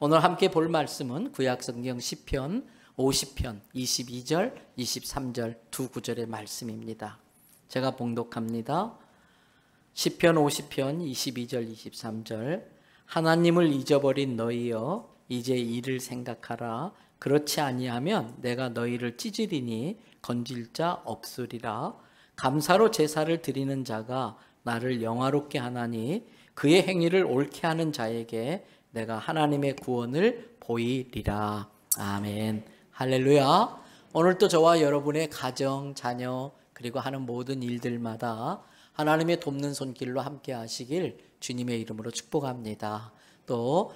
오늘 함께 볼 말씀은 구약성경 시편 50편 22절, 23절 두 구절의 말씀입니다. 제가 봉독합니다. 시편 50편 22절, 23절 하나님을 잊어버린 너희여 이제 이를 생각하라. 그렇지 아니하면 내가 너희를 찢으리니 건질 자 없으리라. 감사로 제사를 드리는 자가 나를 영화롭게 하나니 그의 행위를 옳게 하는 자에게 내가 하나님의 구원을 보이리라. 아멘. 할렐루야. 오늘도 저와 여러분의 가정, 자녀 그리고 하는 모든 일들마다 하나님의 돕는 손길로 함께 하시길 주님의 이름으로 축복합니다. 또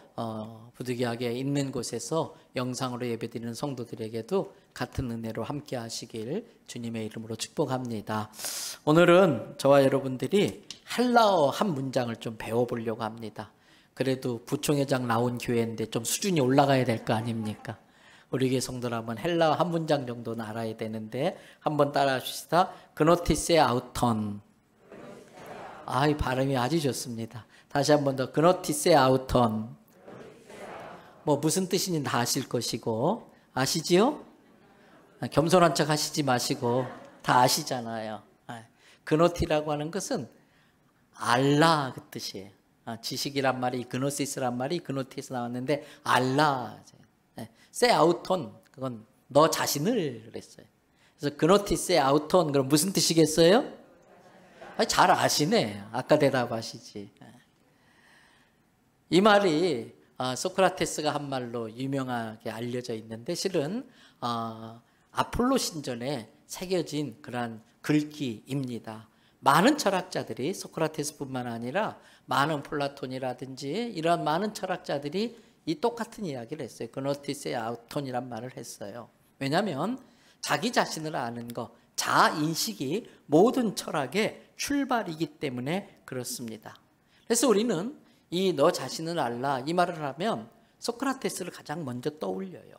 부득이하게 있는 곳에서 영상으로 예배드리는 성도들에게도 같은 은혜로 함께 하시길 주님의 이름으로 축복합니다. 오늘은 저와 여러분들이 헬라어 한 문장을 좀 배워보려고 합니다. 그래도 부총회장 나온 교회인데 좀 수준이 올라가야 될 거 아닙니까? 우리 교회 성도라면 헬라어 한 문장 정도는 알아야 되는데 한번 따라 하시다. 그노티세 아우턴. 이 발음이 아주 좋습니다. 다시 한번 더. 그노티세 아우턴. 무슨 뜻인지 다 아실 것이고, 아시지요? 겸손한 척 하시지 마시고 다 아시잖아요. 그노티라고 하는 것은 알라 그 뜻이에요. 지식이란 말이 그노시스란 말이 그노티에서 나왔는데 알라. 세 아우톤 그건 너 자신을 그랬어요. 그래서 그노티세 아우톤 그럼 무슨 뜻이겠어요? 잘 아시네. 아까 대답하시지. 이 말이 소크라테스가 한 말로 유명하게 알려져 있는데 실은 아폴로 신전에 새겨진 그러한 글귀입니다. 많은 철학자들이 소크라테스뿐만 아니라 많은 플라톤이라든지 이런 많은 철학자들이 이 똑같은 이야기를 했어요. 그노티세 아우톤이란 말을 했어요. 왜냐하면 자기 자신을 아는 것, 자인식이 모든 철학의 출발이기 때문에 그렇습니다. 그래서 우리는 이 너 자신을 알라 이 말을 하면 소크라테스를 가장 먼저 떠올려요.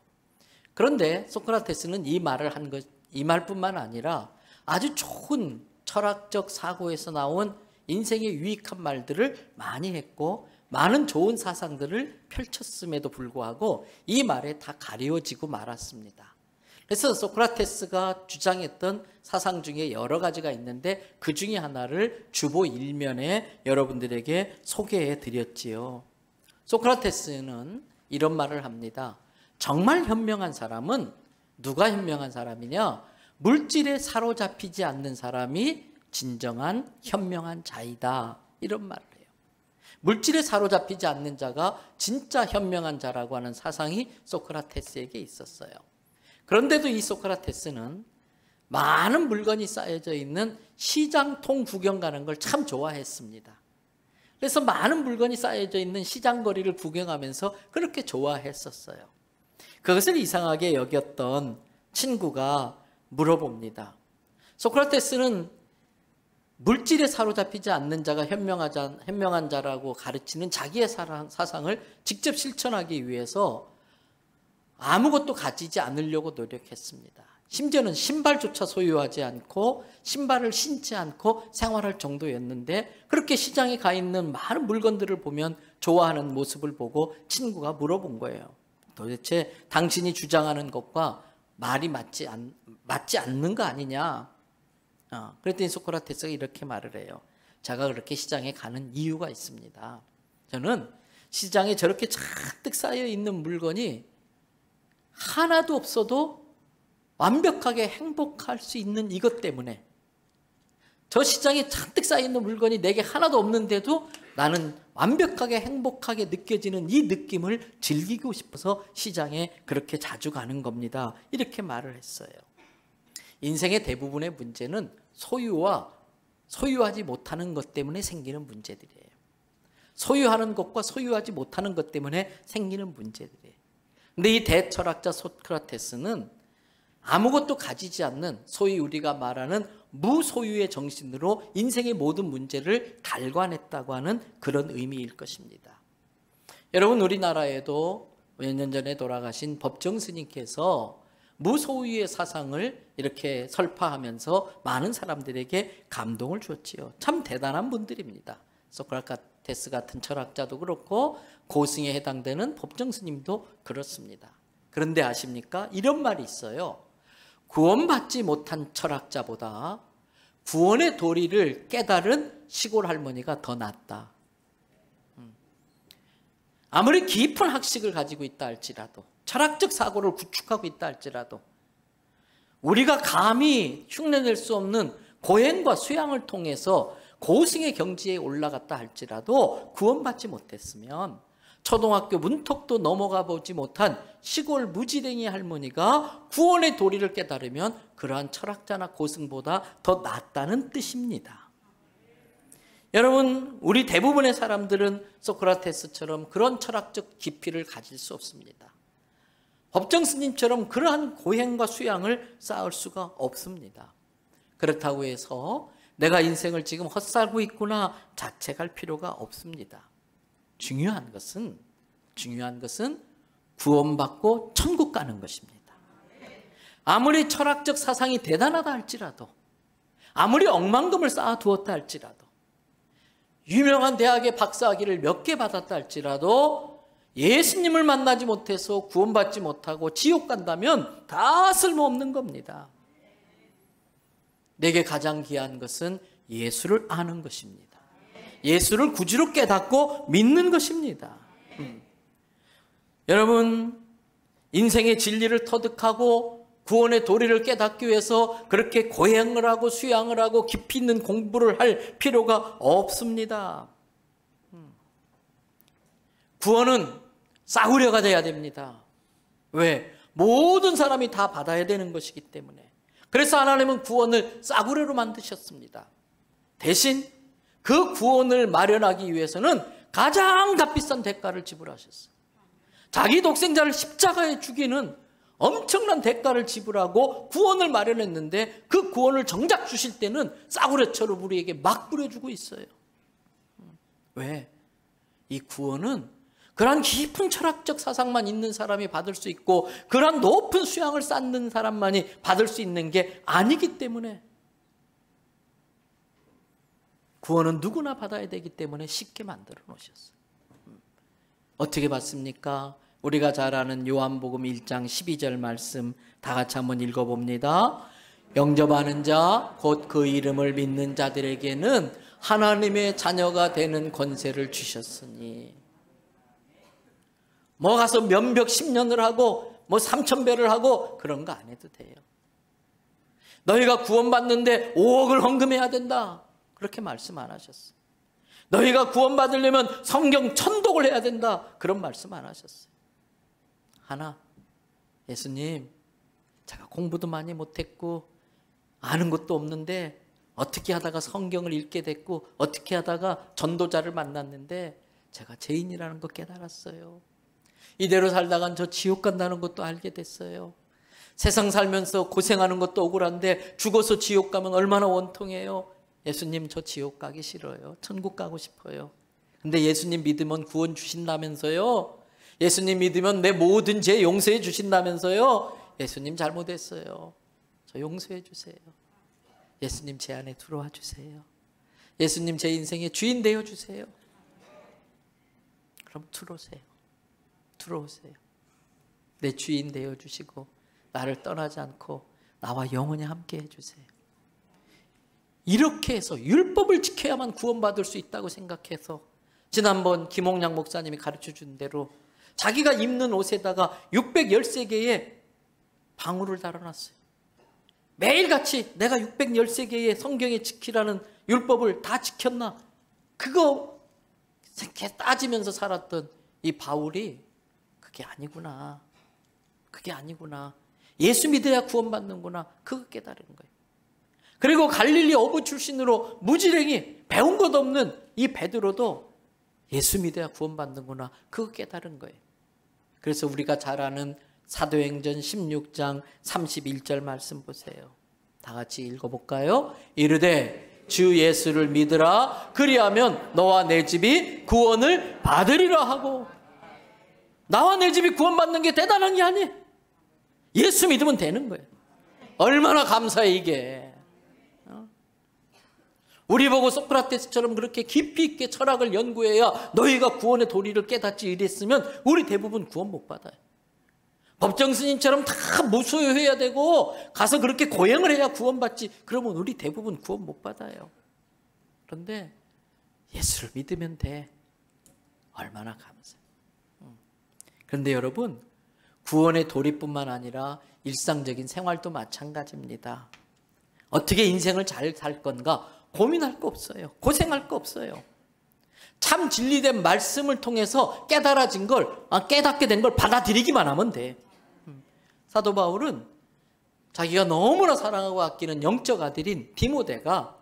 그런데 소크라테스는 이 말을 한 것, 이 말뿐만 아니라 아주 좋은 철학적 사고에서 나온 인생에 유익한 말들을 많이 했고 많은 좋은 사상들을 펼쳤음에도 불구하고 이 말에 다 가려지고 말았습니다. 그래서 소크라테스가 주장했던 사상 중에 여러 가지가 있는데 그 중에 하나를 주보 1면에 여러분들에게 소개해 드렸지요. 소크라테스는 이런 말을 합니다. 정말 현명한 사람은 누가 현명한 사람이냐? 물질에 사로잡히지 않는 사람이 진정한 현명한 자이다. 이런 말을 해요. 물질에 사로잡히지 않는 자가 진짜 현명한 자라고 하는 사상이 소크라테스에게 있었어요. 그런데도 이 소크라테스는 많은 물건이 쌓여져 있는 시장통 구경 가는 걸 참 좋아했습니다. 그래서 많은 물건이 쌓여져 있는 시장거리를 구경하면서 그렇게 좋아했었어요. 그것을 이상하게 여겼던 친구가 물어봅니다. 소크라테스는 물질에 사로잡히지 않는 자가 현명한 자라고 가르치는 자기의 사상을 직접 실천하기 위해서 아무것도 가지지 않으려고 노력했습니다. 심지어는 신발조차 소유하지 않고 신발을 신지 않고 생활할 정도였는데 그렇게 시장에 가 있는 많은 물건들을 보면 좋아하는 모습을 보고 친구가 물어본 거예요. 도대체 당신이 주장하는 것과 말이 맞지 않는 거 아니냐? 그랬더니 소크라테스가 이렇게 말을 해요. 제가 그렇게 시장에 가는 이유가 있습니다. 저는 시장에 저렇게 잔뜩 쌓여 있는 물건이 하나도 없어도 완벽하게 행복할 수 있는 이것 때문에 저 시장에 잔뜩 쌓여있는 물건이 내게 하나도 없는데도 나는 완벽하게 행복하게 느껴지는 이 느낌을 즐기고 싶어서 시장에 그렇게 자주 가는 겁니다. 이렇게 말을 했어요. 인생의 대부분의 문제는 소유와 소유하지 못하는 것 때문에 생기는 문제들이에요. 소유하는 것과 소유하지 못하는 것 때문에 생기는 문제들이에요. 근데 이 대철학자 소크라테스는 아무것도 가지지 않는 소위 우리가 말하는 무소유의 정신으로 인생의 모든 문제를 달관했다고 하는 그런 의미일 것입니다. 여러분 우리나라에도 몇 년 전에 돌아가신 법정 스님께서 무소유의 사상을 이렇게 설파하면서 많은 사람들에게 감동을 줬지요. 참 대단한 분들입니다. 소크라테스 같은 철학자도 그렇고 고승에 해당되는 법정 스님도 그렇습니다. 그런데 아십니까? 이런 말이 있어요. 구원받지 못한 철학자보다 구원의 도리를 깨달은 시골 할머니가 더 낫다. 아무리 깊은 학식을 가지고 있다 할지라도, 철학적 사고를 구축하고 있다 할지라도, 우리가 감히 흉내낼 수 없는 고행과 수양을 통해서 고승의 경지에 올라갔다 할지라도 구원받지 못했으면 초등학교 문턱도 넘어가 보지 못한 시골 무지랭이 할머니가 구원의 도리를 깨달으면 그러한 철학자나 고승보다 더 낫다는 뜻입니다. 여러분, 우리 대부분의 사람들은 소크라테스처럼 그런 철학적 깊이를 가질 수 없습니다. 법정 스님처럼 그러한 고행과 수양을 쌓을 수가 없습니다. 그렇다고 해서 내가 인생을 지금 헛살고 있구나 자책할 필요가 없습니다. 중요한 것은 구원받고 천국 가는 것입니다. 아무리 철학적 사상이 대단하다 할지라도, 아무리 억만금을 쌓아두었다 할지라도, 유명한 대학의 박사학위를 몇 개 받았다 할지라도 예수님을 만나지 못해서 구원받지 못하고 지옥 간다면 다 쓸모없는 겁니다. 내게 가장 귀한 것은 예수를 아는 것입니다. 예수를 구주로 깨닫고 믿는 것입니다. 여러분, 인생의 진리를 터득하고 구원의 도리를 깨닫기 위해서 그렇게 고행을 하고 수양을 하고 깊이 있는 공부를 할 필요가 없습니다. 구원은 싸구려가 돼야 됩니다. 왜? 모든 사람이 다 받아야 되는 것이기 때문에. 그래서 하나님은 구원을 싸구려로 만드셨습니다. 대신 그 구원을 마련하기 위해서는 가장 값비싼 대가를 지불하셨어요. 자기 독생자를 십자가에 죽이는 엄청난 대가를 지불하고 구원을 마련했는데 그 구원을 정작 주실 때는 싸구려처럼 우리에게 막 뿌려주고 있어요. 왜? 이 구원은 그러한 깊은 철학적 사상만 있는 사람이 받을 수 있고 그러한 높은 수양을 쌓는 사람만이 받을 수 있는 게 아니기 때문에, 구원은 누구나 받아야 되기 때문에 쉽게 만들어 놓으셨어요. 어떻게 받습니까? 우리가 잘 아는 요한복음 1장 12절 말씀 다 같이 한번 읽어봅니다. 영접하는 자, 곧 그 이름을 믿는 자들에게는 하나님의 자녀가 되는 권세를 주셨으니. 뭐 가서 면벽 10년을 하고 뭐 3,000배를 하고 그런 거 안 해도 돼요. 너희가 구원받는데 5억을 헌금해야 된다, 그렇게 말씀 안 하셨어요. 너희가 구원받으려면 성경 1000독을 해야 된다, 그런 말씀 안 하셨어요. 하나, 예수님, 제가 공부도 많이 못했고 아는 것도 없는데 어떻게 하다가 성경을 읽게 됐고 어떻게 하다가 전도자를 만났는데 제가 죄인이라는 거 깨달았어요. 이대로 살다간 저 지옥 간다는 것도 알게 됐어요. 세상 살면서 고생하는 것도 억울한데 죽어서 지옥 가면 얼마나 원통해요. 예수님, 저 지옥 가기 싫어요. 천국 가고 싶어요. 근데 예수님 믿으면 구원 주신다면서요. 예수님 믿으면 내 모든 죄 용서해 주신다면서요. 예수님 잘못했어요. 저 용서해 주세요. 예수님 제 안에 들어와 주세요. 예수님 제 인생의 주인 되어 주세요. 그럼 들어오세요. 들어오세요. 내 주인 되어 주시고 나를 떠나지 않고 나와 영원히 함께 해주세요. 이렇게 해서 율법을 지켜야만 구원받을 수 있다고 생각해서 지난번 김홍량 목사님이 가르쳐준 대로 자기가 입는 옷에다가 613개의 방울을 달아놨어요. 매일같이 내가 613개의 성경에 지키라는 율법을 다 지켰나? 그거 따지면서 살았던 이 바울이 그게 아니구나. 그게 아니구나. 예수 믿어야 구원받는구나. 그거 깨달은 거예요. 그리고 갈릴리 어부 출신으로 무지랭이 배운 것 없는 이 베드로도 예수 믿어야 구원받는구나. 그거 깨달은 거예요. 그래서 우리가 잘 아는 사도행전 16장 31절 말씀 보세요. 다 같이 읽어볼까요? 이르되 주 예수를 믿으라. 그리하면 너와 내 집이 구원을 받으리라 하고. 나와 내 집이 구원받는 게 대단한 게 아니에요. 예수 믿으면 되는 거예요. 얼마나 감사해 이게. 우리 보고 소크라테스처럼 그렇게 깊이 있게 철학을 연구해야 너희가 구원의 도리를 깨닫지 이랬으면 우리 대부분 구원 못 받아요. 법정 스님처럼 다 무소유해야 되고 가서 그렇게 고행을 해야 구원받지. 그러면 우리 대부분 구원 못 받아요. 그런데 예수를 믿으면 돼. 얼마나 감사해요. 그런데 여러분, 구원의 도리뿐만 아니라 일상적인 생활도 마찬가지입니다. 어떻게 인생을 잘 살 건가 고민할 거 없어요. 고생할 거 없어요. 참 진리된 말씀을 통해서 깨달아진 걸, 깨닫게 된 걸 받아들이기만 하면 돼. 사도 바울은 자기가 너무나 사랑하고 아끼는 영적 아들인 디모데가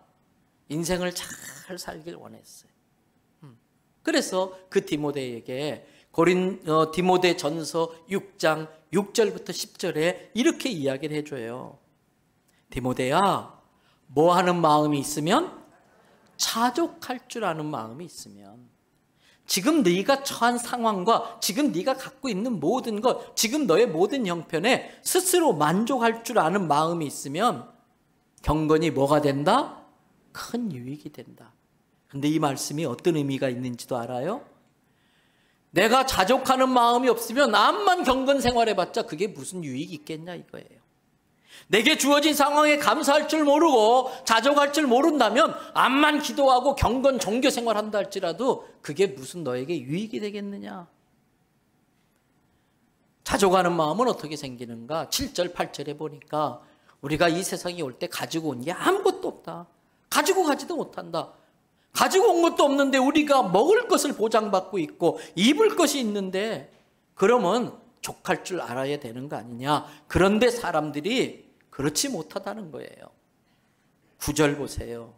인생을 잘 살길 원했어요. 그래서 그 디모데에게 디모데 전서 6장 6절부터 10절에 이렇게 이야기를 해줘요. 디모데야, 뭐 하는 마음이 있으면? 자족할 줄 아는 마음이 있으면. 지금 네가 처한 상황과 지금 네가 갖고 있는 모든 것, 지금 너의 모든 형편에 스스로 만족할 줄 아는 마음이 있으면 경건이 뭐가 된다? 큰 유익이 된다. 근데 이 말씀이 어떤 의미가 있는지도 알아요? 내가 자족하는 마음이 없으면 암만 경건 생활해봤자 그게 무슨 유익이 있겠냐 이거예요. 내게 주어진 상황에 감사할 줄 모르고 자족할 줄 모른다면 암만 기도하고 경건 종교 생활한다 할지라도 그게 무슨 너에게 유익이 되겠느냐. 자족하는 마음은 어떻게 생기는가? 7절 8절에 보니까 우리가 이 세상에 올 때 가지고 온 게 아무것도 없다. 가지고 가지도 못한다. 가지고 온 것도 없는데 우리가 먹을 것을 보장받고 있고 입을 것이 있는데 그러면 족할 줄 알아야 되는 거 아니냐. 그런데 사람들이 그렇지 못하다는 거예요. 9절 보세요.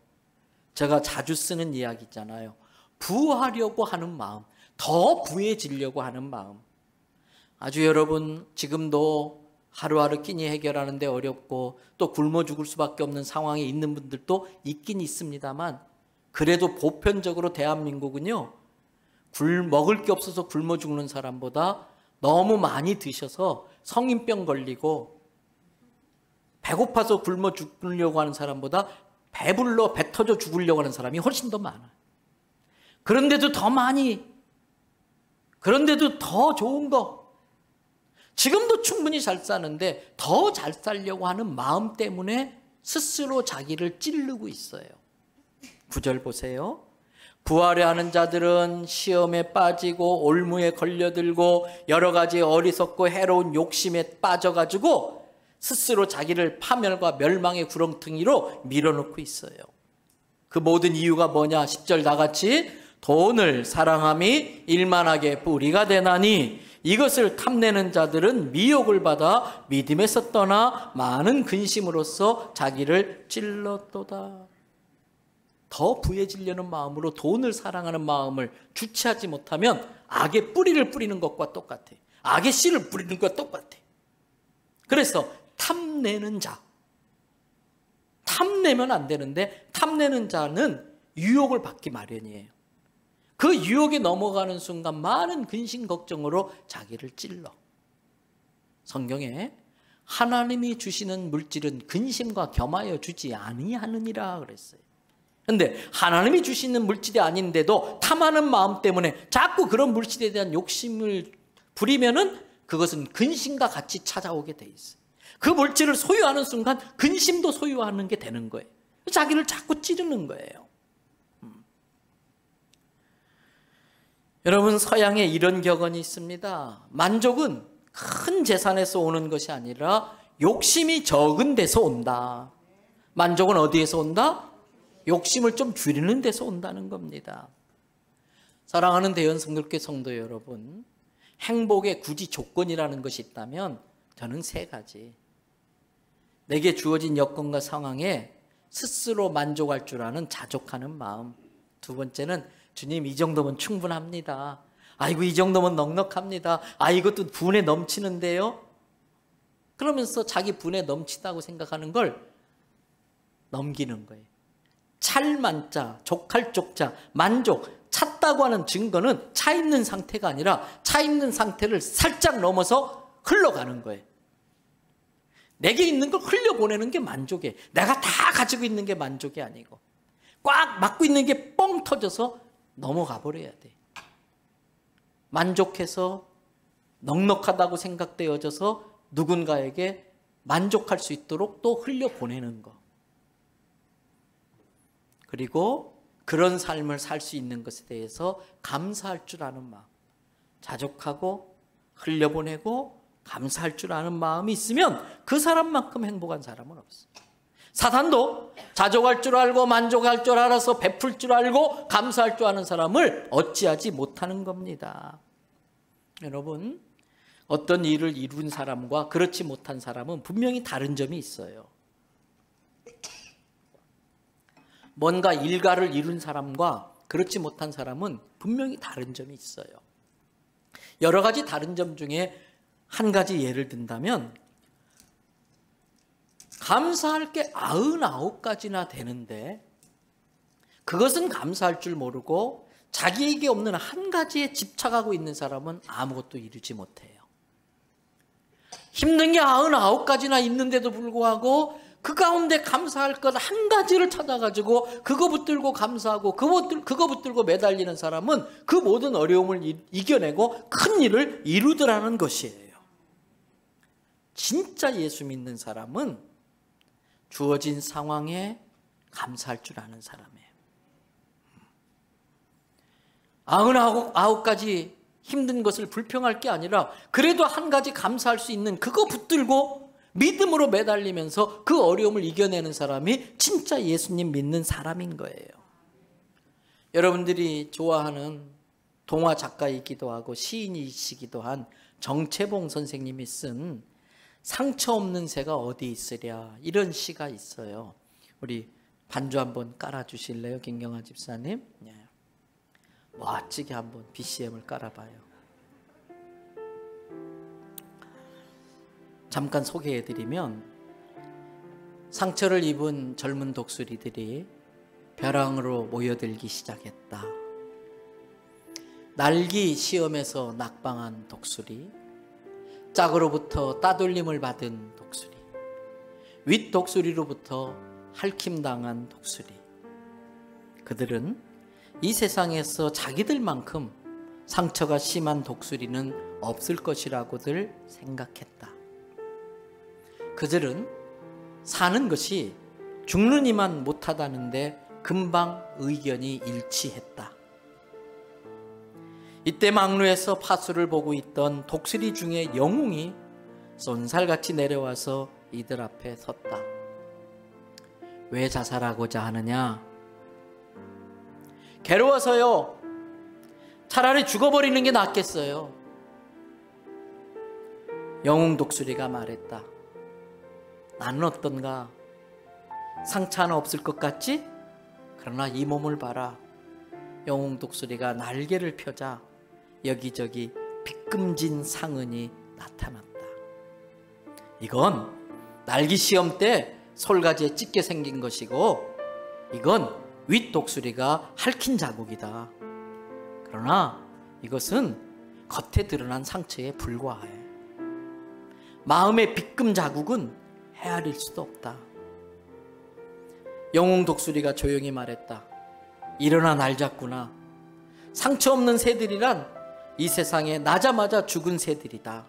제가 자주 쓰는 이야기 있잖아요. 부하려고 하는 마음, 더 부해지려고 하는 마음. 아주 여러분 지금도 하루하루 끼니 해결하는데 어렵고 또 굶어 죽을 수밖에 없는 상황에 있는 분들도 있긴 있습니다만 그래도 보편적으로 대한민국은요, 먹을 게 없어서 굶어 죽는 사람보다 너무 많이 드셔서 성인병 걸리고 배고파서 굶어 죽으려고 하는 사람보다 배불러 배 터져 죽으려고 하는 사람이 훨씬 더 많아요. 그런데도 더 많이, 그런데도 더 좋은 거, 지금도 충분히 잘 사는데 더 잘 살려고 하는 마음 때문에 스스로 자기를 찌르고 있어요. 9절 보세요. 부하려 하는 자들은 시험에 빠지고 올무에 걸려들고 여러 가지 어리석고 해로운 욕심에 빠져가지고 스스로 자기를 파멸과 멸망의 구렁텅이로 밀어넣고 있어요. 그 모든 이유가 뭐냐? 10절 나같이 돈을 사랑함이 일만하게 뿌리가 되나니 이것을 탐내는 자들은 미혹을 받아 믿음에서 떠나 많은 근심으로써 자기를 찔렀도다. 더 부해지려는 마음으로 돈을 사랑하는 마음을 주체하지 못하면 악의 뿌리를 뿌리는 것과 똑같아. 악의 씨를 뿌리는 것과 똑같아. 그래서 탐내는 자, 탐내면 안 되는데 탐내는 자는 유혹을 받기 마련이에요. 그 유혹에 넘어가는 순간 많은 근심 걱정으로 자기를 찔러. 성경에 하나님이 주시는 물질은 근심과 겸하여 주지 아니하느니라 그랬어요. 그런데 하나님이 주시는 물질이 아닌데도 탐하는 마음 때문에 자꾸 그런 물질에 대한 욕심을 부리면은 그것은 근심과 같이 찾아오게 돼 있어요. 그 물질을 소유하는 순간 근심도 소유하는 게 되는 거예요. 자기를 자꾸 찌르는 거예요. 여러분, 서양에 이런 격언이 있습니다. 만족은 큰 재산에서 오는 것이 아니라 욕심이 적은 데서 온다. 만족은 어디에서 온다? 욕심을 좀 줄이는 데서 온다는 겁니다. 사랑하는 대연성결교 성도 여러분, 행복의 굳이 조건이라는 것이 있다면 저는 3가지. 내게 주어진 여건과 상황에 스스로 만족할 줄 아는 자족하는 마음. 2번째는 주님, 이 정도면 충분합니다. 아이고, 이 정도면 넉넉합니다. 아, 이것도 분에 넘치는데요. 그러면서 자기 분에 넘치다고 생각하는 걸 넘기는 거예요. 찰만자, 족할 쪽자, 만족, 찼다고 하는 증거는 차 있는 상태가 아니라 차 있는 상태를 살짝 넘어서 흘러가는 거예요. 내게 있는 걸 흘려보내는 게 만족이에요. 내가 다 가지고 있는 게 만족이 아니고 꽉 막고 있는 게 뻥 터져서 넘어가 버려야 돼. 만족해서 넉넉하다고 생각되어져서 누군가에게 만족할 수 있도록 또 흘려보내는 거. 그리고 그런 삶을 살 수 있는 것에 대해서 감사할 줄 아는 마음. 자족하고 흘려보내고 감사할 줄 아는 마음이 있으면 그 사람만큼 행복한 사람은 없어요. 사탄도 자족할 줄 알고 만족할 줄 알아서 베풀 줄 알고 감사할 줄 아는 사람을 어찌하지 못하는 겁니다. 여러분, 어떤 일을 이룬 사람과 그렇지 못한 사람은 분명히 다른 점이 있어요. 뭔가 일가를 이룬 사람과 그렇지 못한 사람은 분명히 다른 점이 있어요. 여러 가지 다른 점 중에 한 가지 예를 든다면, 감사할 게 99가지나 되는데 그것은 감사할 줄 모르고 자기에게 없는 한 가지에 집착하고 있는 사람은 아무것도 이루지 못해요. 힘든 게 99가지나 있는데도 불구하고 그 가운데 감사할 것 한 가지를 찾아가지고 그거 붙들고 감사하고 그거 붙들고 매달리는 사람은 그 모든 어려움을 이겨내고 큰 일을 이루더라는 것이에요. 진짜 예수 믿는 사람은 주어진 상황에 감사할 줄 아는 사람이에요. 99가지 힘든 것을 불평할 게 아니라 그래도 한 가지 감사할 수 있는 그거 붙들고 믿음으로 매달리면서 그 어려움을 이겨내는 사람이 진짜 예수님 믿는 사람인 거예요. 여러분들이 좋아하는 동화 작가이기도 하고 시인이시기도 한 정채봉 선생님이 쓴 상처 없는 새가 어디 있으랴, 이런 시가 있어요. 우리 반주 한번 깔아주실래요, 김경아 집사님? 네. 멋지게 한번 BCM을 깔아봐요. 잠깐 소개해드리면, 상처를 입은 젊은 독수리들이 벼랑으로 모여들기 시작했다. 날기 시험에서 낙방한 독수리, 짝으로부터 따돌림을 받은 독수리, 윗 독수리로부터 핥힘당한 독수리. 그들은 이 세상에서 자기들만큼 상처가 심한 독수리는 없을 것이라고들 생각했다. 그들은 사는 것이 죽느니만 못하다는데 금방 의견이 일치했다. 이때 막루에서 파수를 보고 있던 독수리 중에 영웅이 쏜살같이 내려와서 이들 앞에 섰다. 왜 자살하고자 하느냐? 괴로워서요. 차라리 죽어버리는 게 낫겠어요. 영웅 독수리가 말했다. 나는 어떤가? 상처 하나 없을 것 같지? 그러나 이 몸을 봐라. 영웅 독수리가 날개를 펴자 여기저기 빗금진 상흔이 나타났다. 이건 날기 시험 때 솔가지에 찢게 생긴 것이고, 이건 윗 독수리가 핥힌 자국이다. 그러나 이것은 겉에 드러난 상처에 불과해. 마음의 빗금 자국은 헤아릴 수도 없다. 영웅 독수리가 조용히 말했다. 일어나 날 잡구나. 상처 없는 새들이란 이 세상에 나자마자 죽은 새들이다.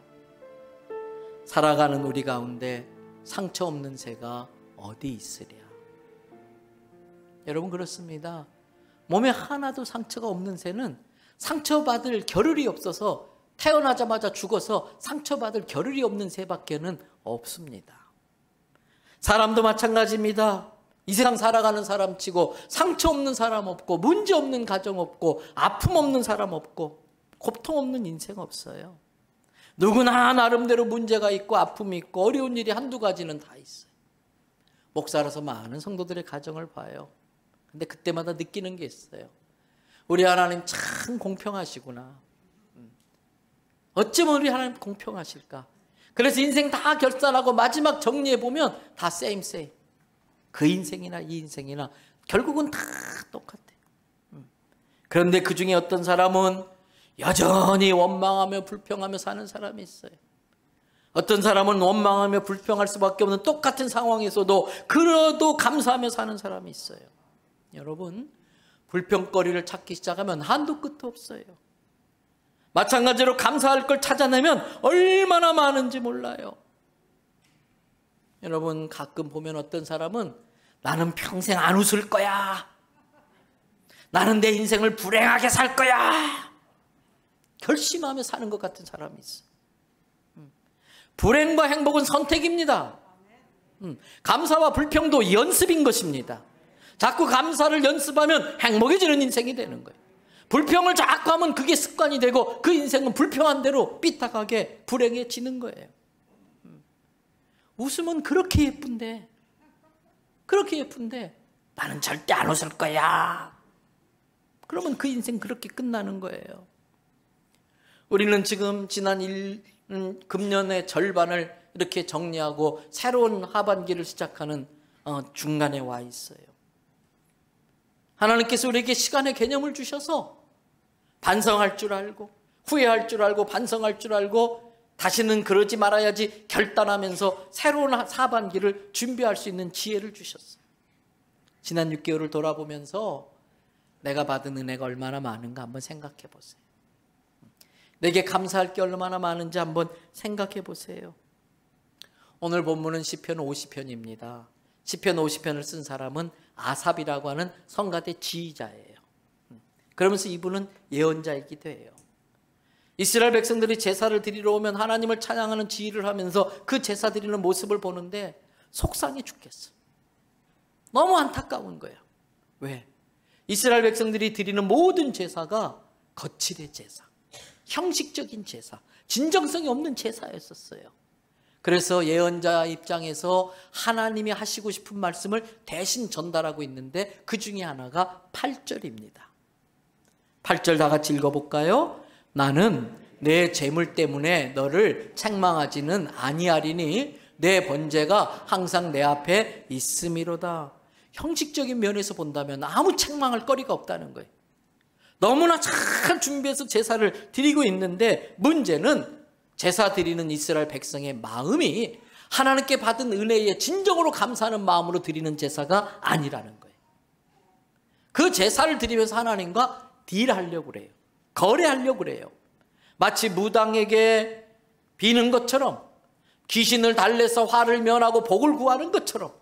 살아가는 우리 가운데 상처 없는 새가 어디 있으랴. 여러분, 그렇습니다. 몸에 하나도 상처가 없는 새는 상처받을 겨를이 없어서 태어나자마자 죽어서 상처받을 겨를이 없는 새밖에는 없습니다. 사람도 마찬가지입니다. 이 세상 살아가는 사람 치고 상처 없는 사람 없고, 문제 없는 가정 없고, 아픔 없는 사람 없고, 고통 없는 인생 없어요. 누구나 나름대로 문제가 있고 아픔이 있고 어려운 일이 한두 가지는 다 있어요. 목사라서 많은 성도들의 가정을 봐요. 근데 그때마다 느끼는 게 있어요. 우리 하나님 참 공평하시구나. 어쩌면 우리 하나님 공평하실까? 그래서 인생 다 결산하고 마지막 정리해보면 다 same. 그 인생이나 이 인생이나 결국은 다 똑같아요. 그런데 그 중에 어떤 사람은 여전히 원망하며 불평하며 사는 사람이 있어요. 어떤 사람은 원망하며 불평할 수밖에 없는 똑같은 상황에서도 그래도 감사하며 사는 사람이 있어요. 여러분, 불평거리를 찾기 시작하면 한도 끝도 없어요. 마찬가지로 감사할 걸 찾아내면 얼마나 많은지 몰라요. 여러분, 가끔 보면 어떤 사람은 나는 평생 안 웃을 거야, 나는 내 인생을 불행하게 살 거야, 결심하며 사는 것 같은 사람이 있어. 불행과 행복은 선택입니다. 감사와 불평도 연습인 것입니다. 자꾸 감사를 연습하면 행복해지는 인생이 되는 거예요. 불평을 자꾸 하면 그게 습관이 되고 그 인생은 불평한 대로 삐딱하게 불행해지는 거예요. 웃으면 그렇게 예쁜데 나는 절대 안 웃을 거야, 그러면 그 인생 그렇게 끝나는 거예요. 우리는 지금 지난 금년의 절반을 이렇게 정리하고 새로운 하반기를 시작하는 중간에 와 있어요. 하나님께서 우리에게 시간의 개념을 주셔서 반성할 줄 알고, 후회할 줄 알고, 반성할 줄 알고, 다시는 그러지 말아야지 결단하면서 새로운 하반기를 준비할 수 있는 지혜를 주셨어요. 지난 6개월을 돌아보면서 내가 받은 은혜가 얼마나 많은가 한번 생각해 보세요. 내게 감사할 게 얼마나 많은지 한번 생각해 보세요. 오늘 본문은 시편 50편입니다. 시편 50편을 쓴 사람은 아삽이라고 하는 성가대 지휘자예요. 그러면서 이분은 예언자이기도 해요. 이스라엘 백성들이 제사를 드리러 오면 하나님을 찬양하는 지휘를 하면서 그 제사 드리는 모습을 보는데 속상해 죽겠어. 너무 안타까운 거예요. 왜? 이스라엘 백성들이 드리는 모든 제사가 거칠의 제사, 형식적인 제사, 진정성이 없는 제사였었어요. 그래서 예언자 입장에서 하나님이 하시고 싶은 말씀을 대신 전달하고 있는데 그 중에 하나가 8절입니다. 8절 다 같이 읽어볼까요? 나는 내 재물 때문에 너를 책망하지는 아니하리니 내 번제가 항상 내 앞에 있음이로다. 형식적인 면에서 본다면 아무 책망할 거리가 없다는 거예요. 너무나 잘 준비해서 제사를 드리고 있는데 문제는 제사 드리는 이스라엘 백성의 마음이 하나님께 받은 은혜에 진정으로 감사하는 마음으로 드리는 제사가 아니라는 거예요. 그 제사를 드리면서 하나님과 딜하려고 그래요. 거래하려고 그래요. 마치 무당에게 비는 것처럼, 귀신을 달래서 화를 면하고 복을 구하는 것처럼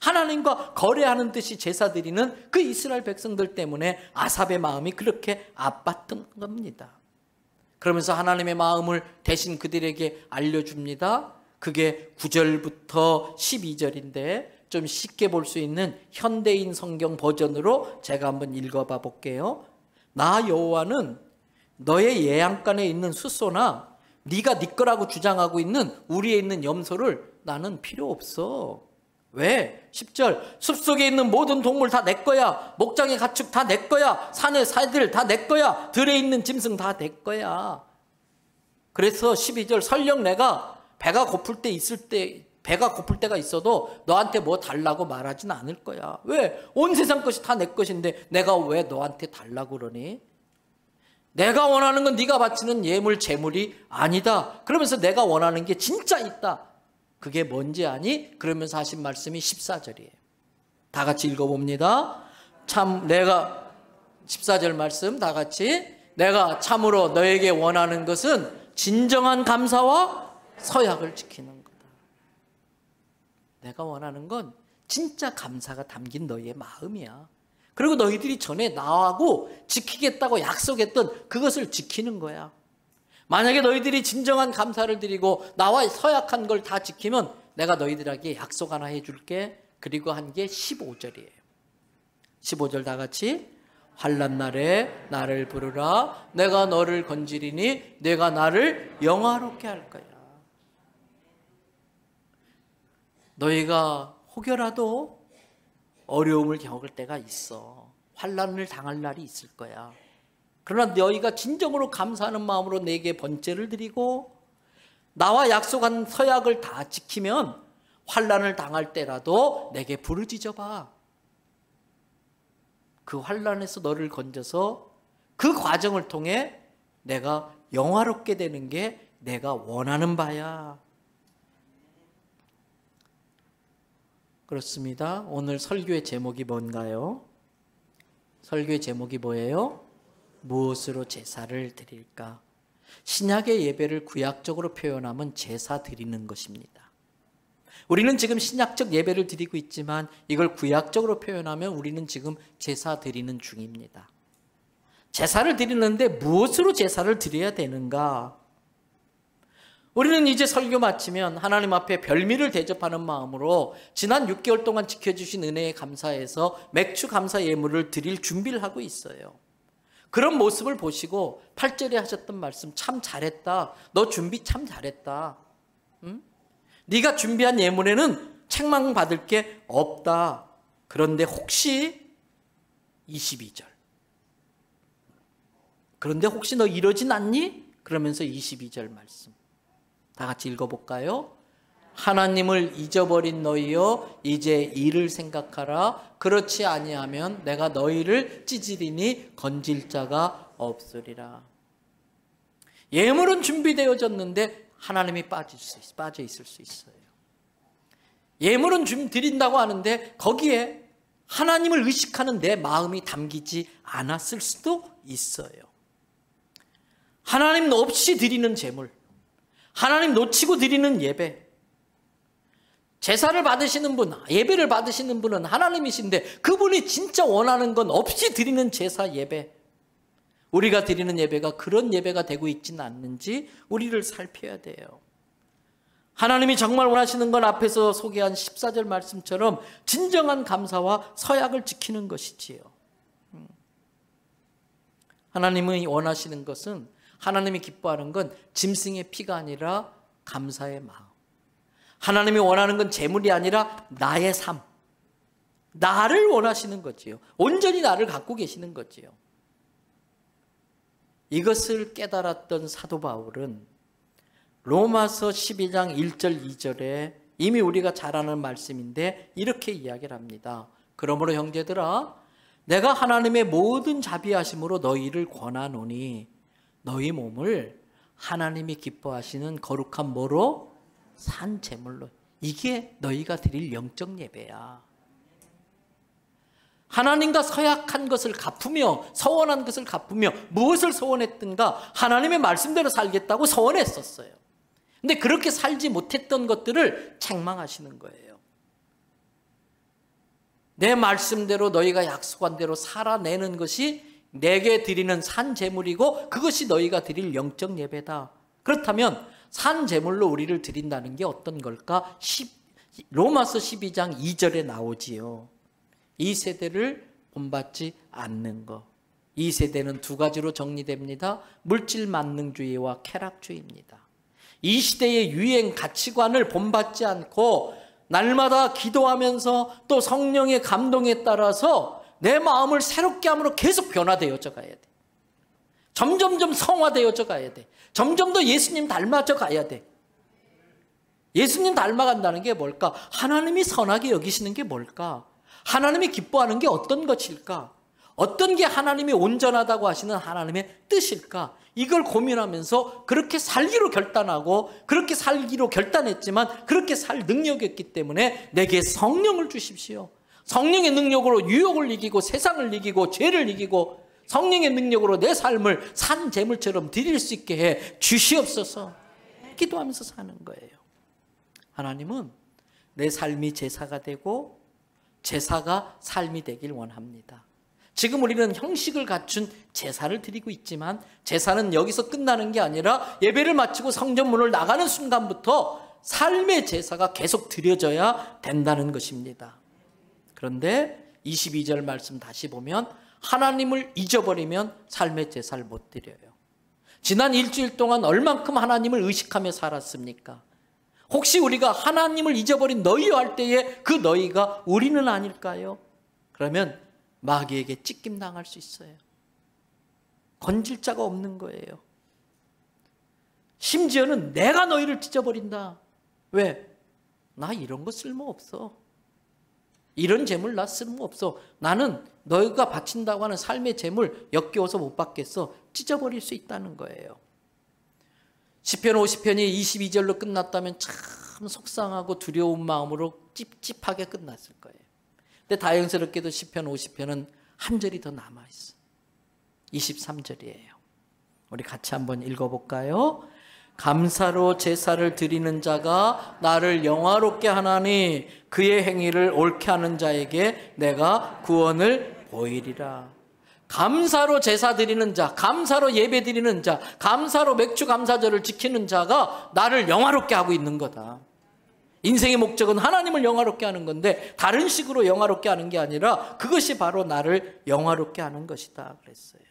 하나님과 거래하는 듯이 제사 드리는 그 이스라엘 백성들 때문에 아삽의 마음이 그렇게 아팠던 겁니다. 그러면서 하나님의 마음을 대신 그들에게 알려줍니다. 그게 9절부터 12절인데 좀 쉽게 볼 수 있는 현대인 성경 버전으로 제가 한번 읽어봐 볼게요. 나 여호와는 너의 예양간에 있는 숫소나 네가 네 거라고 주장하고 있는 우리에 있는 염소를 나는 필요 없어. 왜? 10절 숲속에 있는 모든 동물 다 내 거야. 목장의 가축 다 내 거야. 산의 새들 다 내 거야. 들에 있는 짐승 다 내 거야. 그래서 12절 설령 내가 배가 고플 때가 있어도 너한테 뭐 달라고 말하진 않을 거야. 왜? 온 세상 것이 다 내 것인데 내가 왜 너한테 달라고 그러니? 내가 원하는 건 네가 바치는 예물 재물이 아니다. 그러면서 내가 원하는 게 진짜 있다. 그게 뭔지 아니? 그러면서 하신 말씀이 14절이에요. 다 같이 읽어봅니다. 내가 14절 말씀 다 같이 내가 참으로 너에게 원하는 것은 진정한 감사와 서약을 지키는 거다. 내가 원하는 건 진짜 감사가 담긴 너의 마음이야. 그리고 너희들이 전에 나하고 지키겠다고 약속했던 그것을 지키는 거야. 만약에 너희들이 진정한 감사를 드리고 나와 서약한 걸 다 지키면 내가 너희들에게 약속 하나 해줄게. 그리고 한 게 15절이에요. 15절 다 같이 환난 날에 나를 부르라. 내가 너를 건지리니 내가 나를 영화롭게 할 거야. 너희가 혹여라도 어려움을 겪을 때가 있어. 환난을 당할 날이 있을 거야. 그러나 너희가 진정으로 감사하는 마음으로 내게 번제를 드리고 나와 약속한 서약을 다 지키면 환난을 당할 때라도 내게 부르짖어 봐. 그 환난에서 너를 건져서 그 과정을 통해 내가 영화롭게 되는 게 내가 원하는 바야. 그렇습니다. 오늘 설교의 제목이 뭔가요? 설교의 제목이 뭐예요? 무엇으로 제사를 드릴까? 신약의 예배를 구약적으로 표현하면 제사 드리는 것입니다. 우리는 지금 신약적 예배를 드리고 있지만 이걸 구약적으로 표현하면 우리는 지금 제사 드리는 중입니다. 제사를 드리는데 무엇으로 제사를 드려야 되는가? 우리는 이제 설교 마치면 하나님 앞에 별미를 대접하는 마음으로 지난 6개월 동안 지켜주신 은혜에 감사해서 맥주 감사 예물을 드릴 준비를 하고 있어요. 그런 모습을 보시고 8절에 하셨던 말씀 참 잘했다. 너 준비 참 잘했다. 응? 네가 준비한 예물에는 책망받을 게 없다. 그런데 혹시 22절. 그런데 혹시 너 이러진 않니? 그러면서 22절 말씀. 다 같이 읽어볼까요? 하나님을 잊어버린 너희여 이제 이를 생각하라. 그렇지 아니하면 내가 너희를 찌질이니 건질 자가 없으리라. 예물은 준비되어졌는데 하나님이 빠져 있을 수 있어요. 예물은 드린다고 하는데 거기에 하나님을 의식하는 내 마음이 담기지 않았을 수도 있어요. 하나님 없이 드리는 제물, 하나님 놓치고 드리는 예배, 제사를 받으시는 분, 예배를 받으시는 분은 하나님이신데 그분이 진짜 원하는 건 없이 드리는 제사 예배, 우리가 드리는 예배가 그런 예배가 되고 있지는 않는지 우리를 살펴야 돼요. 하나님이 정말 원하시는 건 앞에서 소개한 14절 말씀처럼 진정한 감사와 서약을 지키는 것이지요. 하나님이 원하시는 것은, 하나님이 기뻐하는 건 짐승의 피가 아니라 감사의 마음. 하나님이 원하는 건 재물이 아니라 나의 삶. 나를 원하시는 거지요. 온전히 나를 갖고 계시는 거지요. 이것을 깨달았던 사도 바울은 로마서 12장 1절 2절에 이미 우리가 잘 아는 말씀인데 이렇게 이야기를 합니다. 그러므로 형제들아 내가 하나님의 모든 자비하심으로 너희를 권하노니 너희 몸을 하나님이 기뻐하시는 거룩한 뭐로? 산 제물로. 이게 너희가 드릴 영적 예배야. 하나님과 서약한 것을 갚으며 서원한 것을 갚으며 무엇을 서원했든가 하나님의 말씀대로 살겠다고 서원했었어요. 근데 그렇게 살지 못했던 것들을 책망하시는 거예요. 내 말씀대로 너희가 약속한 대로 살아내는 것이 내게 드리는 산 제물이고 그것이 너희가 드릴 영적 예배다. 그렇다면 산 제물로 우리를 드린다는 게 어떤 걸까? 로마서 12장 2절에 나오지요. 이 세대를 본받지 않는 것. 이 세대는 두 가지로 정리됩니다. 물질 만능주의와 쾌락주의입니다. 이 시대의 유행 가치관을 본받지 않고 날마다 기도하면서 또 성령의 감동에 따라서 내 마음을 새롭게 함으로 계속 변화되어져 가야 돼. 점점점 성화되어져 가야 돼. 점점 더 예수님 닮아져 가야 돼. 예수님 닮아간다는 게 뭘까? 하나님이 선하게 여기시는 게 뭘까? 하나님이 기뻐하는 게 어떤 것일까? 어떤 게 하나님이 온전하다고 하시는 하나님의 뜻일까? 이걸 고민하면서 그렇게 살기로 결단하고 그렇게 살기로 결단했지만 그렇게 살 능력이 없기 때문에 내게 성령을 주십시오. 성령의 능력으로 유혹을 이기고 세상을 이기고 죄를 이기고 성령의 능력으로 내 삶을 산 제물처럼 드릴 수 있게 해 주시옵소서. 기도하면서 사는 거예요. 하나님은 내 삶이 제사가 되고 제사가 삶이 되길 원합니다. 지금 우리는 형식을 갖춘 제사를 드리고 있지만 제사는 여기서 끝나는 게 아니라 예배를 마치고 성전문을 나가는 순간부터 삶의 제사가 계속 드려져야 된다는 것입니다. 그런데 22절 말씀 다시 보면 하나님을 잊어버리면 삶의 제사를 못 드려요. 지난 일주일 동안 얼만큼 하나님을 의식하며 살았습니까? 혹시 우리가 하나님을 잊어버린 너희여 할 때에 그 너희가 우리는 아닐까요? 그러면 마귀에게 찢김 당할 수 있어요. 건질 자가 없는 거예요. 심지어는 내가 너희를 찢어버린다. 왜? 나 이런 거 쓸모없어. 이런 재물 나 쓸모없어. 나는 너희가 바친다고 하는 삶의 재물 역겨워서 못 받겠어. 찢어버릴 수 있다는 거예요. 시편 50편이 22절로 끝났다면 참 속상하고 두려운 마음으로 찝찝하게 끝났을 거예요. 근데 다행스럽게도 시편 50편은 한 절이 더 남아있어. 23절이에요. 우리 같이 한번 읽어볼까요? 감사로 제사를 드리는 자가 나를 영화롭게 하나니 그의 행위를 옳게 하는 자에게 내가 구원을 보이리라. 감사로 제사 드리는 자, 감사로 예배 드리는 자, 감사로 맥주 감사절을 지키는 자가 나를 영화롭게 하고 있는 거다. 인생의 목적은 하나님을 영화롭게 하는 건데 다른 식으로 영화롭게 하는 게 아니라 그것이 바로 나를 영화롭게 하는 것이다 그랬어요.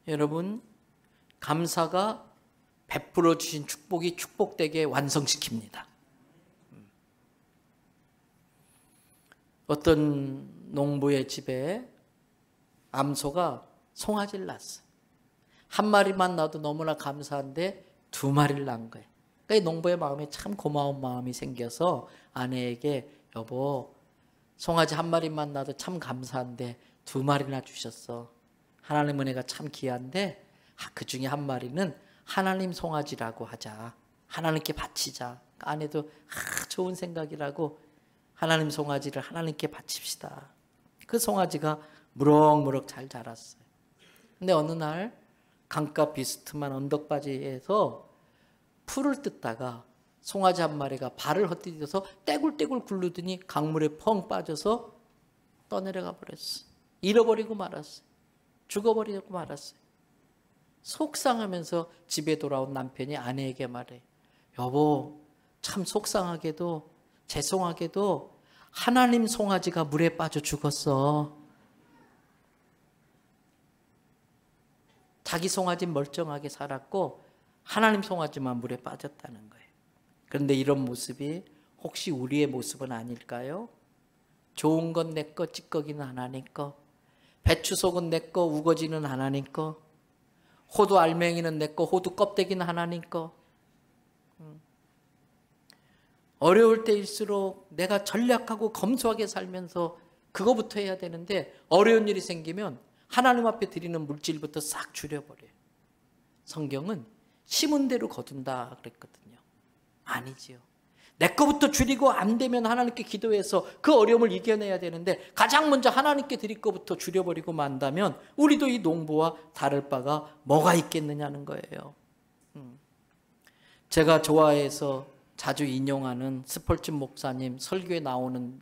여러분, 감사가 베풀어 주신 축복이 축복되게 완성시킵니다. 어떤 농부의 집에 암소가 송아지를 낳았어요. 한 마리만 낳아도 너무나 감사한데 두 마리를 낳은 거예요. 그러니까 이 농부의 마음에 참 고마운 마음이 생겨서 아내에게 여보, 송아지 한 마리만 낳아도 참 감사한데 두 마리나 주셨어. 하나님 은혜가 참 귀한데 그 중에 한 마리는 하나님 송아지라고 하자. 하나님께 바치자. 아내도 좋은 생각이라고 하나님 송아지를 하나님께 바칩시다. 그 송아지가 무럭무럭 잘 자랐어요. 근데 어느 날 강가 비스듬한 언덕바지에서 풀을 뜯다가 송아지 한 마리가 발을 헛디뎌서 떼굴떼굴 굴르더니 강물에 펑 빠져서 떠내려가 버렸어. 잃어버리고 말았어요. 죽어버리고 말았어요. 속상하면서 집에 돌아온 남편이 아내에게 말해. 여보, 참 속상하게도 죄송하게도 하나님 송아지가 물에 빠져 죽었어. 자기 송아지는 멀쩡하게 살았고 하나님 송아지만 물에 빠졌다는 거예요. 그런데 이런 모습이 혹시 우리의 모습은 아닐까요? 좋은 건 내 거, 찌꺼기는 하나님 거. 배추속은 내 거, 우거지는 하나님 거. 호두 알맹이는 내 거, 호두 껍데기는 하나님 거. 어려울 때일수록 내가 전략하고 검소하게 살면서 그거부터 해야 되는데 어려운 일이 생기면 하나님 앞에 드리는 물질부터 싹 줄여버려요. 성경은 심은 대로 거둔다 그랬거든요. 아니지요. 내 거부터 줄이고 안 되면 하나님께 기도해서 그 어려움을 이겨내야 되는데 가장 먼저 하나님께 드릴 거부터 줄여버리고 만다면 우리도 이 농부와 다를 바가 뭐가 있겠느냐는 거예요. 제가 좋아해서 자주 인용하는 스펄전 목사님 설교에 나오는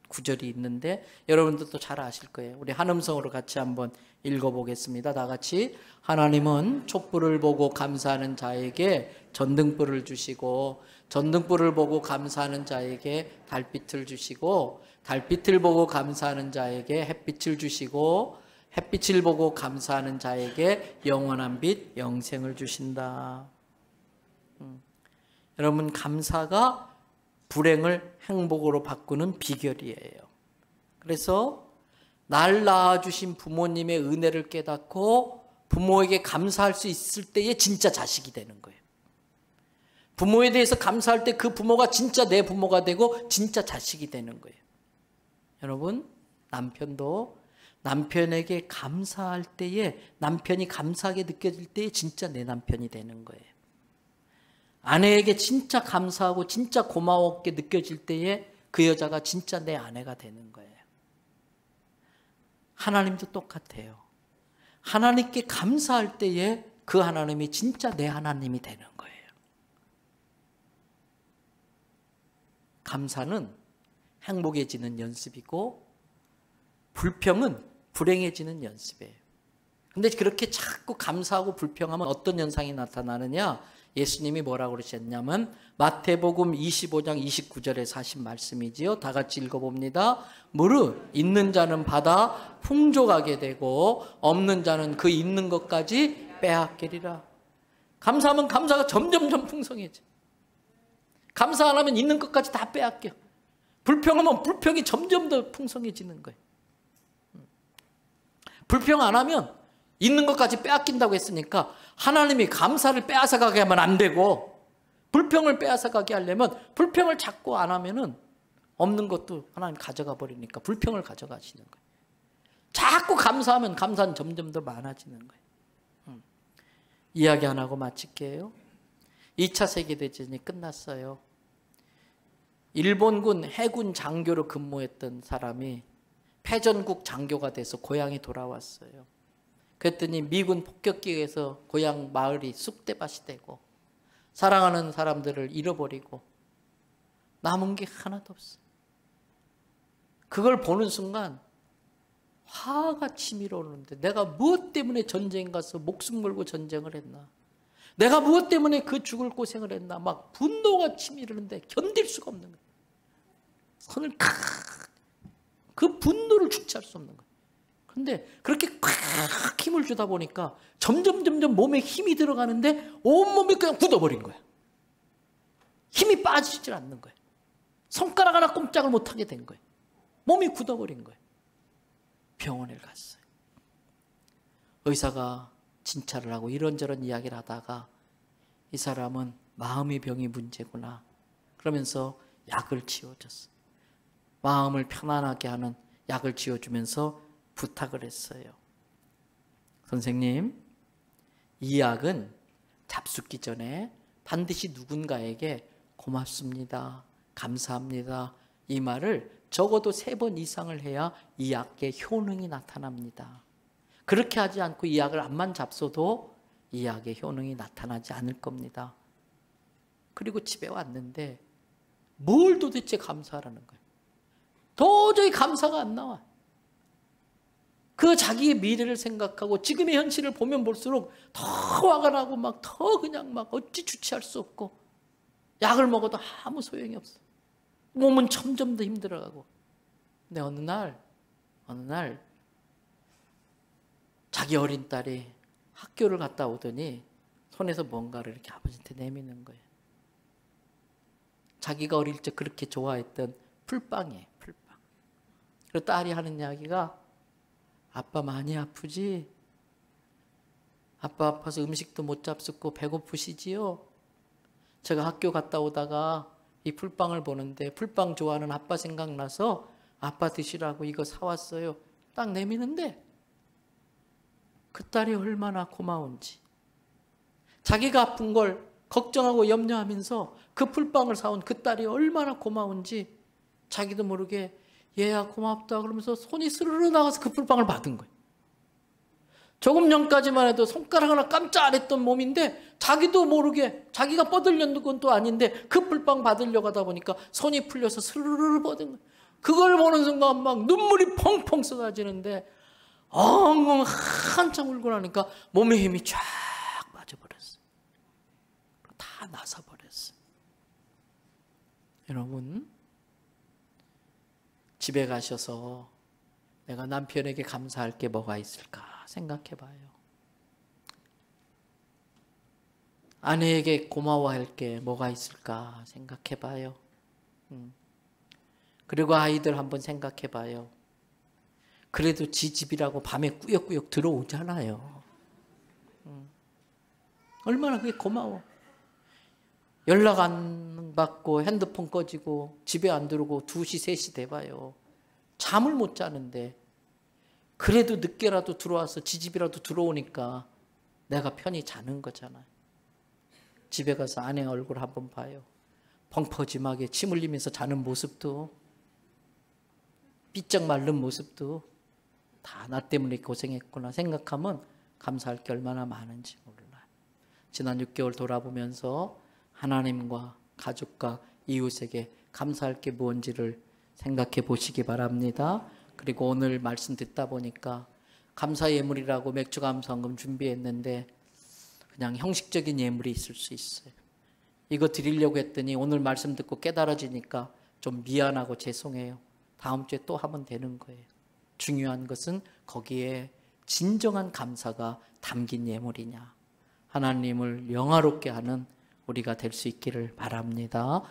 구절이 있는데 여러분들도 잘 아실 거예요. 우리 한음성으로 같이 한번 읽어보겠습니다. 다 같이. 하나님은 촛불을 보고 감사하는 자에게 전등불을 주시고 전등불을 보고 감사하는 자에게 달빛을 주시고 달빛을 보고 감사하는 자에게 햇빛을 주시고 햇빛을 보고 감사하는 자에게 영원한 빛 영생을 주신다. 여러분, 감사가 불행을 행복으로 바꾸는 비결이에요. 그래서 날 낳아주신 부모님의 은혜를 깨닫고 부모에게 감사할 수 있을 때에 진짜 자식이 되는 거예요. 부모에 대해서 감사할 때 그 부모가 진짜 내 부모가 되고 진짜 자식이 되는 거예요. 여러분, 남편도 남편에게 감사할 때에 남편이 감사하게 느껴질 때에 진짜 내 남편이 되는 거예요. 아내에게 진짜 감사하고 진짜 고마웠게 느껴질 때에 그 여자가 진짜 내 아내가 되는 거예요. 하나님도 똑같아요. 하나님께 감사할 때에 그 하나님이 진짜 내 하나님이 되는 거예요. 감사는 행복해지는 연습이고 불평은 불행해지는 연습이에요. 근데 그렇게 자꾸 감사하고 불평하면 어떤 현상이 나타나느냐? 예수님이 뭐라고 그러셨냐면 마태복음 25장 29절에서 하신 말씀이지요. 다 같이 읽어봅니다. 무릇 있는 자는 받아 풍족하게 되고 없는 자는 그 있는 것까지 빼앗기리라. 감사하면 감사가 점점점 풍성해져. 감사 안 하면 있는 것까지 다 빼앗겨. 불평하면 불평이 점점 더 풍성해지는 거예요. 불평 안 하면 있는 것까지 빼앗긴다고 했으니까 하나님이 감사를 빼앗아가게 하면 안 되고 불평을 빼앗아가게 하려면 불평을 자꾸 안 하면은 없는 것도 하나님 가져가 버리니까 불평을 가져가시는 거예요. 자꾸 감사하면 감사는 점점 더 많아지는 거예요. 이야기 안 하고 마칠게요. 2차 세계대전이 끝났어요. 일본군 해군 장교로 근무했던 사람이 패전국 장교가 돼서 고향에 돌아왔어요. 그랬더니 미군 폭격기에 의해서 고향 마을이 쑥대밭이 되고 사랑하는 사람들을 잃어버리고 남은 게 하나도 없어요. 그걸 보는 순간 화가 치밀어 오르는데, 내가 무엇 때문에 전쟁 가서 목숨 걸고 전쟁을 했나? 내가 무엇 때문에 그 죽을 고생을 했나? 막 분노가 치밀는데 견딜 수가 없는 거예요. 손을 그 분노를 주체할 수 없는 거예요. 그런데 그렇게 콱 힘을 주다 보니까 점점 몸에 힘이 들어가는데 온몸이 그냥 굳어버린 거예요. 힘이 빠지질 않는 거예요. 손가락 하나 꼼짝을 못하게 된 거예요. 몸이 굳어버린 거예요. 병원에 갔어요. 의사가 진찰을 하고 이런저런 이야기를 하다가 이 사람은 마음의 병이 문제구나 그러면서 약을 지어줬어요. 마음을 편안하게 하는 약을 지어주면서 부탁을 했어요. 선생님, 이 약은 잡숫기 전에 반드시 누군가에게 고맙습니다, 감사합니다, 이 말을 적어도 3번 이상을 해야 이 약의 효능이 나타납니다. 그렇게 하지 않고 이 약을 암만 잡숴도 이 약의 효능이 나타나지 않을 겁니다. 그리고 집에 왔는데 뭘 도대체 감사하라는 거예요. 도저히 감사가 안 나와. 그 자기의 미래를 생각하고 지금의 현실을 보면 볼수록 더 화가 나고 막 더 그냥 막 어찌 주체할 수 없고, 약을 먹어도 아무 소용이 없어. 몸은 점점 더 힘들어가고. 근데 어느 날 자기 어린 딸이 학교를 갔다 오더니 손에서 뭔가를 이렇게 아버지한테 내미는 거예요. 자기가 어릴 적 그렇게 좋아했던 풀빵이에요. 풀빵. 그리고 딸이 하는 이야기가, 아빠 많이 아프지? 아빠 아파서 음식도 못 잡숫고 배고프시지요? 제가 학교 갔다 오다가 이 풀빵을 보는데 풀빵 좋아하는 아빠 생각나서 아빠 드시라고 이거 사왔어요. 딱 내미는데 그 딸이 얼마나 고마운지, 자기가 아픈 걸 걱정하고 염려하면서 그 풀빵을 사온 그 딸이 얼마나 고마운지 자기도 모르게 얘야 고맙다 그러면서 손이 스르르 나가서 그 풀빵을 받은 거예요. 조금 전까지만 해도 손가락 하나 깜짝 안 했던 몸인데 자기도 모르게, 자기가 뻗으려는 건 또 아닌데 그 풀빵 받으려고 하다 보니까 손이 풀려서 스르르 뻗은 거예요. 그걸 보는 순간 막 눈물이 펑펑 쏟아지는데 엉엉 한참 울고 나니까 몸에 힘이 쫙 빠져버렸어요. 다 나서버렸어요. 여러분, 집에 가셔서 내가 남편에게 감사할 게 뭐가 있을까 생각해 봐요. 아내에게 고마워할 게 뭐가 있을까 생각해 봐요. 그리고 아이들 한번 생각해 봐요. 그래도 지 집이라고 밤에 꾸역꾸역 들어오잖아요. 얼마나 그게 고마워. 연락 안 받고 핸드폰 꺼지고 집에 안 들어오고 2시, 3시 돼봐요. 잠을 못 자는데 그래도 늦게라도 들어와서 지 집이라도 들어오니까 내가 편히 자는 거잖아요. 집에 가서 아내 얼굴 한번 봐요. 펑퍼짐하게 침 흘리면서 자는 모습도, 삐쩍 마른 모습도 다 나 때문에 고생했구나 생각하면 감사할 게 얼마나 많은지 몰라요. 지난 6개월 돌아보면서 하나님과 가족과 이웃에게 감사할 게 뭔지를 생각해 보시기 바랍니다. 그리고 오늘 말씀 듣다 보니까 감사 예물이라고 맥주 감사헌금 준비했는데 그냥 형식적인 예물이 있을 수 있어요. 이거 드리려고 했더니 오늘 말씀 듣고 깨달아지니까 좀 미안하고 죄송해요. 다음 주에 또 하면 되는 거예요. 중요한 것은 거기에 진정한 감사가 담긴 예물이냐, 하나님을 영화롭게 하는 우리가 될 수 있기를 바랍니다.